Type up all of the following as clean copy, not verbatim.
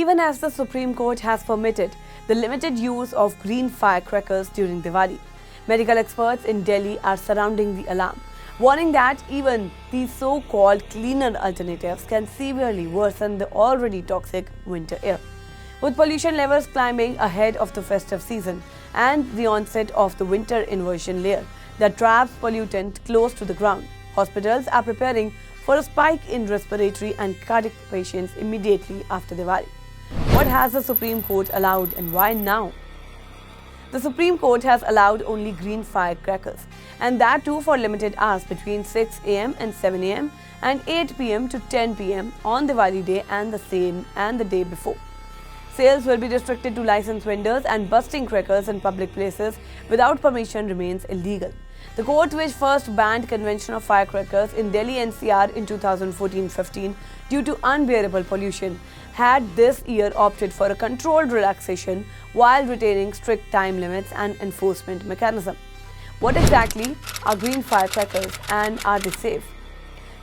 even as the Supreme Court has permitted the limited use of green firecrackers during Diwali. Medical experts in Delhi are surrounding the alarm, warning that even these so-called cleaner alternatives can severely worsen the already toxic winter air. With pollution levels climbing ahead of the festive season and the onset of the winter inversion layer that traps pollutant close to the ground, hospitals are preparing for a spike in respiratory and cardiac patients immediately after Diwali. What has the Supreme Court allowed and why now? The Supreme Court has allowed only green firecrackers, and that too for limited hours between 6 am and 7 am and 8 pm to 10 pm on Diwali day and the day before. Sales will be restricted to licensed vendors, and busting crackers in public places without permission remains illegal. The court, which first banned conventional firecrackers in Delhi NCR in 2014-15 due to unbearable pollution, had this year opted for a controlled relaxation while retaining strict time limits and enforcement mechanism. What exactly are green firecrackers and are they safe?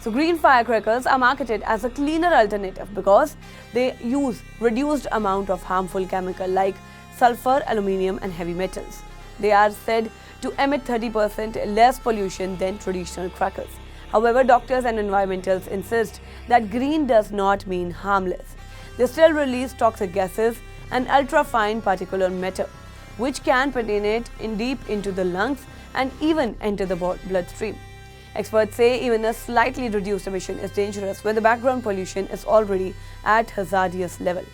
So green firecrackers are marketed as a cleaner alternative because they use reduced amount of harmful chemical like sulfur, aluminium and heavy metals. They are said to emit 30% less pollution than traditional crackers. However, doctors and environmentalists insist that green does not mean harmless. They still release toxic gases and ultra-fine particulate matter, which can penetrate deep into the lungs and even enter the bloodstream. Experts say even a slightly reduced emission is dangerous when the background pollution is already at hazardous level.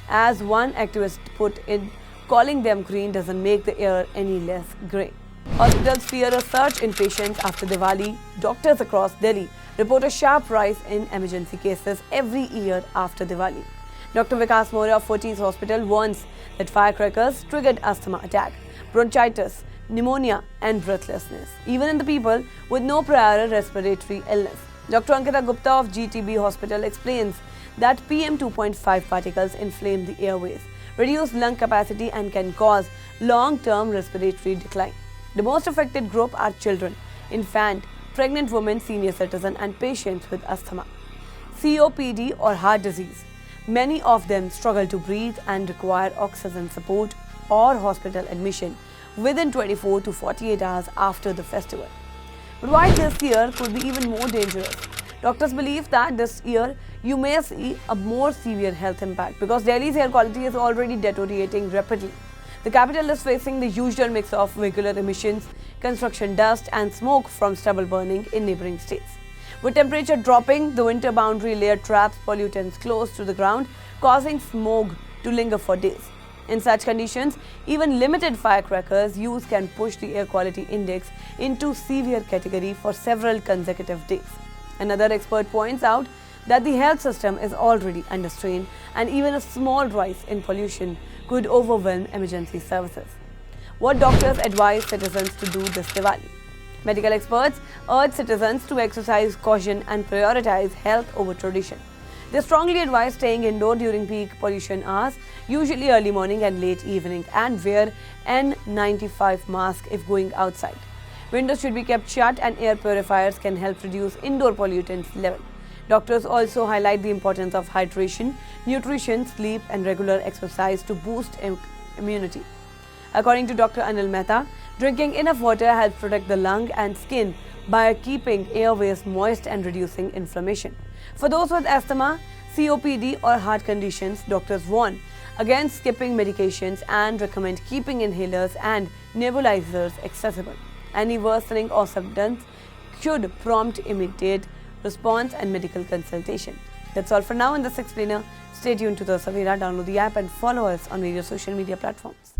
As one activist put in, calling them green doesn't make the air any less grey. Hospitals fear a surge in patients after Diwali. Doctors across Delhi report a sharp rise in emergency cases every year after Diwali. Dr. Vikas Moria of Fortis Hospital warns that firecrackers triggered asthma attack, bronchitis, pneumonia and breathlessness, even in the people with no prior respiratory illness. Dr. Ankita Gupta of GTB Hospital explains that PM 2.5 particles inflame the airways, reduce lung capacity and can cause long-term respiratory decline. The most affected group are children, infant, pregnant women, senior citizens and patients with asthma, COPD or heart disease. Many of them struggle to breathe and require oxygen support or hospital admission within 24 to 48 hours after the festival. But why this year could be even more dangerous? Doctors believe that this year you may see a more severe health impact because Delhi's air quality is already deteriorating rapidly. The capital is facing the usual mix of vehicular emissions, construction dust and smoke from stubble burning in neighboring states. With temperature dropping, the winter boundary layer traps pollutants close to the ground, causing smog to linger for days. In such conditions, even limited firecrackers use can push the air quality index into severe category for several consecutive days. Another expert points out that the health system is already under strain and even a small rise in pollution could overwhelm emergency services. What doctors advise citizens to do this Diwali? Medical experts urge citizens to exercise caution and prioritize health over tradition. They strongly advise staying indoor during peak pollution hours, usually early morning and late evening, and wear N95 mask if going outside. Windows should be kept shut and air purifiers can help reduce indoor pollutants level. Doctors also highlight the importance of hydration, nutrition, sleep and regular exercise to boost immunity. According to Dr. Anil Mehta, drinking enough water helps protect the lung and skin by keeping airways moist and reducing inflammation. For those with asthma, COPD or heart conditions, doctors warn against skipping medications and recommend keeping inhalers and nebulizers accessible. Any worsening of symptoms should prompt immediate response and medical consultation. That's all for now in this explainer. Stay tuned to the Savera, download the app and follow us on various social media platforms.